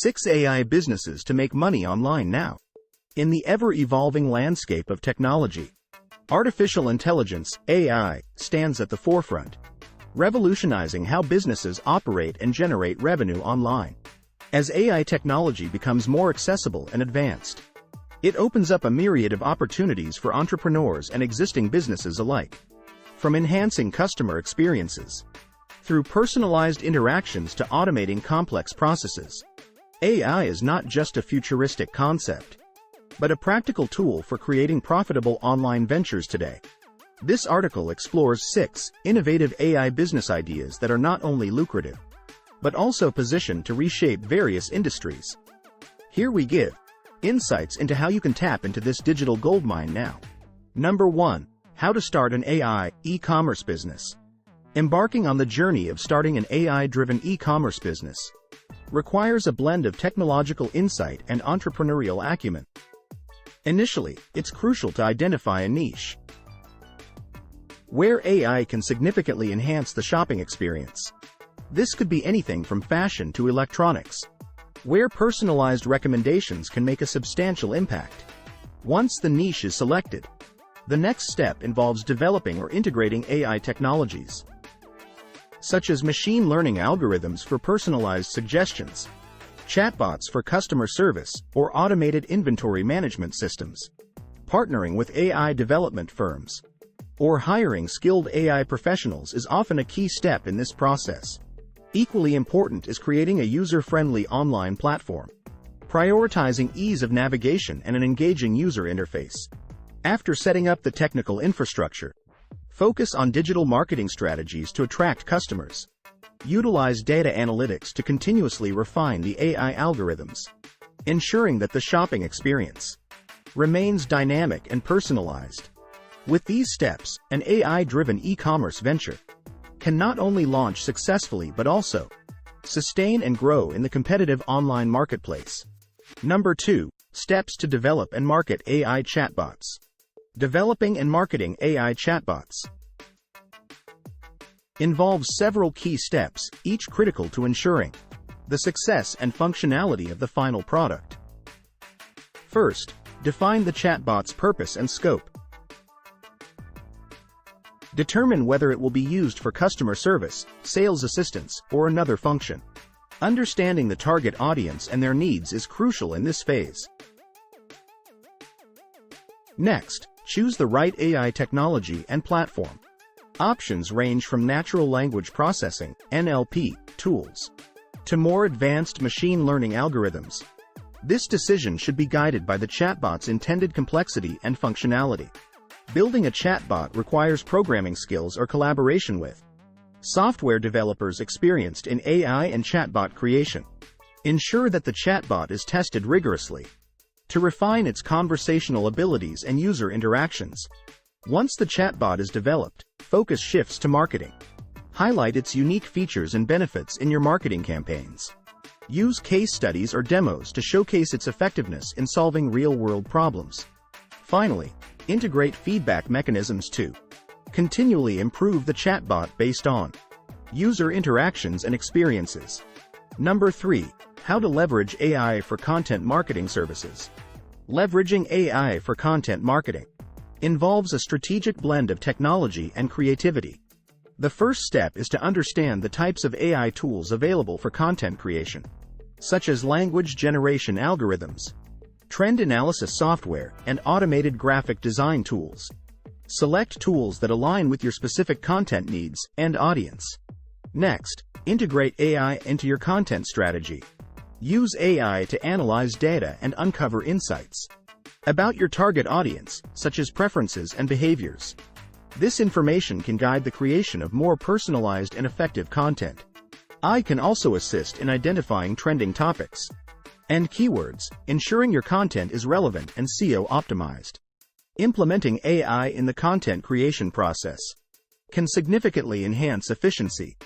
6 AI businesses to make money online now. In the ever-evolving landscape of technology, artificial intelligence, AI, stands at the forefront, revolutionizing how businesses operate and generate revenue online. As AI technology becomes more accessible and advanced, it opens up a myriad of opportunities for entrepreneurs and existing businesses alike. From enhancing customer experiences, through personalized interactions to automating complex processes, AI is not just a futuristic concept, but a practical tool for creating profitable online ventures today. This article explores 6 innovative AI business ideas that are not only lucrative, but also positioned to reshape various industries. Here we give insights into how you can tap into this digital goldmine now. Number 1. How to start an AI e-commerce business. Embarking on the journey of starting an AI-driven e-commerce business requires a blend of technological insight and entrepreneurial acumen. Initially, it's crucial to identify a niche where AI can significantly enhance the shopping experience. This could be anything from fashion to electronics, where personalized recommendations can make a substantial impact. Once the niche is selected, the next step involves developing or integrating AI technologies, such as machine learning algorithms for personalized suggestions, chatbots for customer service, or automated inventory management systems. Partnering with AI development firms or hiring skilled AI professionals is often a key step in this process. Equally important is creating a user-friendly online platform, prioritizing ease of navigation and an engaging user interface. After setting up the technical infrastructure, focus on digital marketing strategies to attract customers. Utilize data analytics to continuously refine the AI algorithms, ensuring that the shopping experience remains dynamic and personalized. With these steps, an AI-driven e-commerce venture can not only launch successfully but also sustain and grow in the competitive online marketplace. Number 2. Steps to develop and market AI chatbots. Developing and marketing AI chatbots involves several key steps, each critical to ensuring the success and functionality of the final product. First, define the chatbot's purpose and scope. Determine whether it will be used for customer service, sales assistance, or another function. Understanding the target audience and their needs is crucial in this phase. Next, choose the right AI technology and platform. Options range from natural language processing (NLP) tools to more advanced machine learning algorithms. This decision should be guided by the chatbot's intended complexity and functionality. Building a chatbot requires programming skills or collaboration with software developers experienced in AI and chatbot creation. Ensure that the chatbot is tested rigorously to refine its conversational abilities and user interactions. Once the chatbot is developed, focus shifts to marketing. Highlight its unique features and benefits in your marketing campaigns. Use case studies or demos to showcase its effectiveness in solving real-world problems. Finally, integrate feedback mechanisms to continually improve the chatbot based on user interactions and experiences. Number 3. How to leverage AI for content marketing services. Leveraging AI for content marketing involves a strategic blend of technology and creativity. The first step is to understand the types of AI tools available for content creation, such as language generation algorithms, trend analysis software, and automated graphic design tools. Select tools that align with your specific content needs and audience. Next, integrate AI into your content strategy. Use AI to analyze data and uncover insights about your target audience, such as preferences and behaviors. This information can guide the creation of more personalized and effective content. AI can also assist in identifying trending topics and keywords, ensuring your content is relevant and SEO optimized. Implementing AI in the content creation process can significantly enhance efficiency.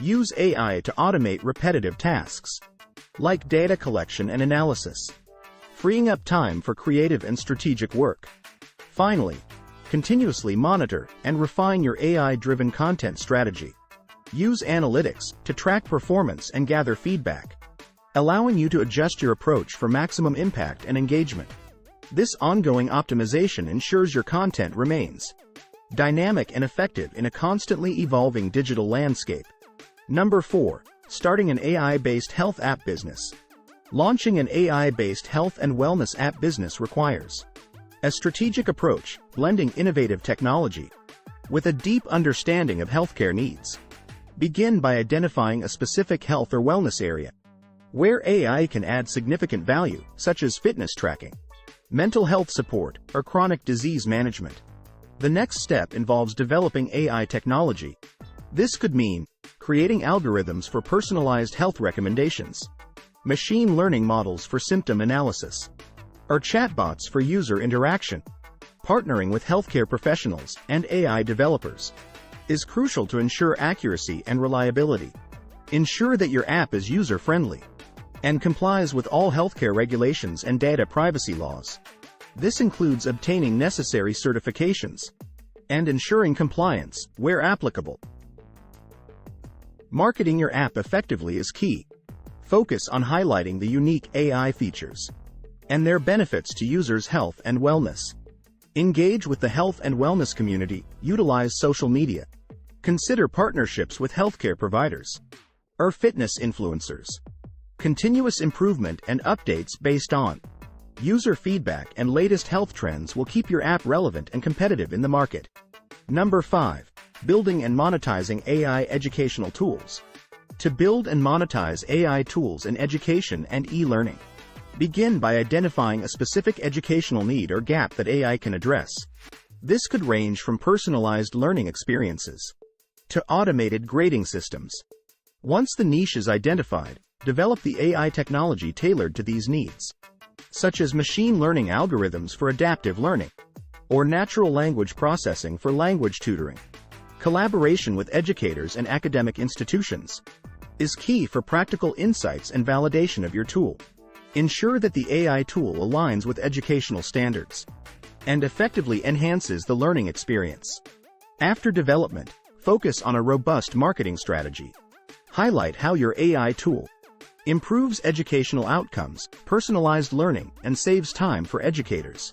Use AI to automate repetitive tasks, like data collection and analysis, freeing up time for creative and strategic work. Finally, continuously monitor and refine your AI-driven content strategy. Use analytics to track performance and gather feedback. allowing you to adjust your approach for maximum impact and engagement. This ongoing optimization ensures your content remains dynamic and effective in a constantly evolving digital landscape. Number 4. Starting an AI-based health app business. Launching an AI-based health and wellness app business requires a strategic approach, blending innovative technology with a deep understanding of healthcare needs. Begin by identifying a specific health or wellness area where AI can add significant value, such as fitness tracking, mental health support, or chronic disease management. The next step involves developing AI technology. This could mean creating algorithms for personalized health recommendations, machine learning models for symptom analysis, or chatbots for user interaction. Partnering with healthcare professionals and AI developers is crucial to ensure accuracy and reliability. Ensure that your app is user-friendly and complies with all healthcare regulations and data privacy laws. This includes obtaining necessary certifications and ensuring compliance where applicable. Marketing your app effectively is key. Focus on highlighting the unique AI features and their benefits to users' health and wellness. Engage with the health and wellness community, utilize social media. Consider partnerships with healthcare providers or fitness influencers. Continuous improvement and updates based on user feedback and latest health trends will keep your app relevant and competitive in the market. Number 5. Building and monetizing AI educational tools. To build and monetize AI tools in education and e-learning, begin by identifying a specific educational need or gap that AI can address. This could range from personalized learning experiences to automated grading systems. Once the niche is identified, develop the AI technology tailored to these needs, such as machine learning algorithms for adaptive learning or natural language processing for language tutoring. Collaboration with educators and academic institutions is key for practical insights and validation of your tool. Ensure that the AI tool aligns with educational standards and effectively enhances the learning experience. After development, focus on a robust marketing strategy. Highlight how your AI tool improves educational outcomes, personalized learning, and saves time for educators.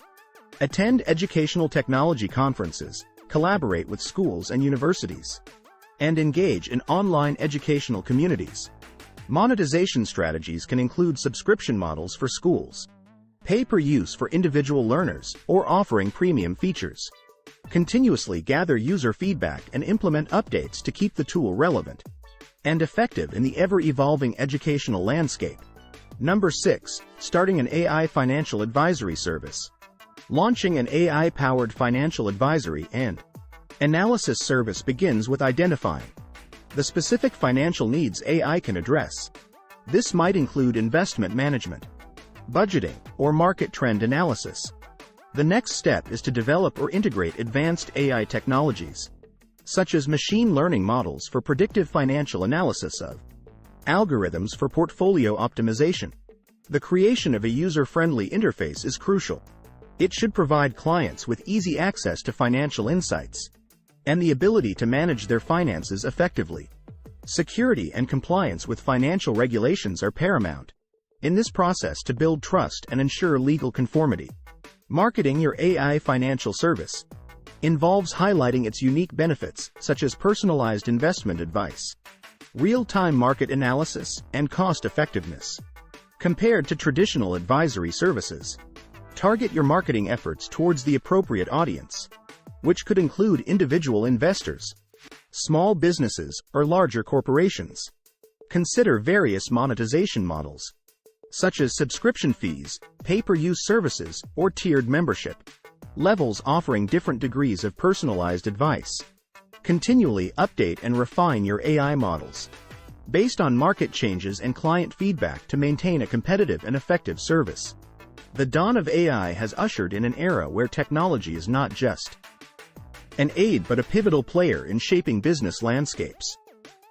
Attend educational technology conferences, collaborate with schools and universities, and engage in online educational communities. Monetization strategies can include subscription models for schools, pay-per-use for individual learners, or offering premium features. Continuously gather user feedback and implement updates to keep the tool relevant and effective in the ever-evolving educational landscape. Number 6. Starting an AI financial advisory service. Launching an AI-powered financial advisory and analysis service begins with identifying the specific financial needs AI can address. This might include investment management, budgeting, or market trend analysis. The next step is to develop or integrate advanced AI technologies, such as machine learning models for predictive financial analysis of algorithms for portfolio optimization. The creation of a user-friendly interface is crucial. It should provide clients with easy access to financial insights and the ability to manage their finances effectively. Security and compliance with financial regulations are paramount in this process to build trust and ensure legal conformity. Marketing your AI financial service involves highlighting its unique benefits, such as personalized investment advice, real-time market analysis, and cost-effectiveness. Compared to traditional advisory services, target your marketing efforts towards the appropriate audience, which could include individual investors, small businesses, or larger corporations. Consider various monetization models, such as subscription fees, pay-per-use services, or tiered membership levels offering different degrees of personalized advice. Continually update and refine your AI models based on market changes and client feedback to maintain a competitive and effective service. The dawn of AI has ushered in an era where technology is not just an aid but a pivotal player in shaping business landscapes.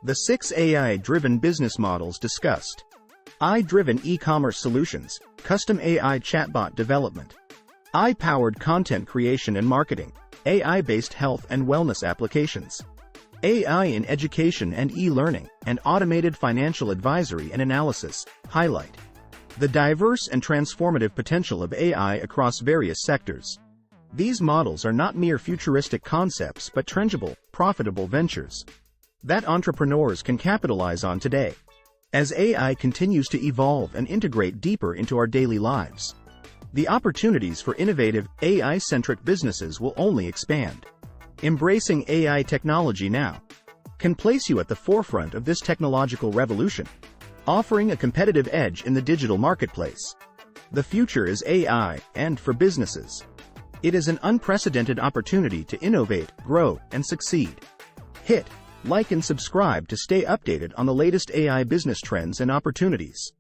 The 6 AI-driven business models discussed: AI-driven e-commerce solutions, custom AI chatbot development, AI-powered content creation and marketing, AI-based health and wellness applications, AI in education and e-learning, and automated financial advisory and analysis, highlight the diverse and transformative potential of AI across various sectors. These models are not mere futuristic concepts but tangible, profitable ventures that entrepreneurs can capitalize on today. As AI continues to evolve and integrate deeper into our daily lives, the opportunities for innovative, AI-centric businesses will only expand. Embracing AI technology now can place you at the forefront of this technological revolution, offering a competitive edge in the digital marketplace. The future is AI, and for businesses, it is an unprecedented opportunity to innovate, grow, and succeed. Hit like and subscribe to stay updated on the latest AI business trends and opportunities.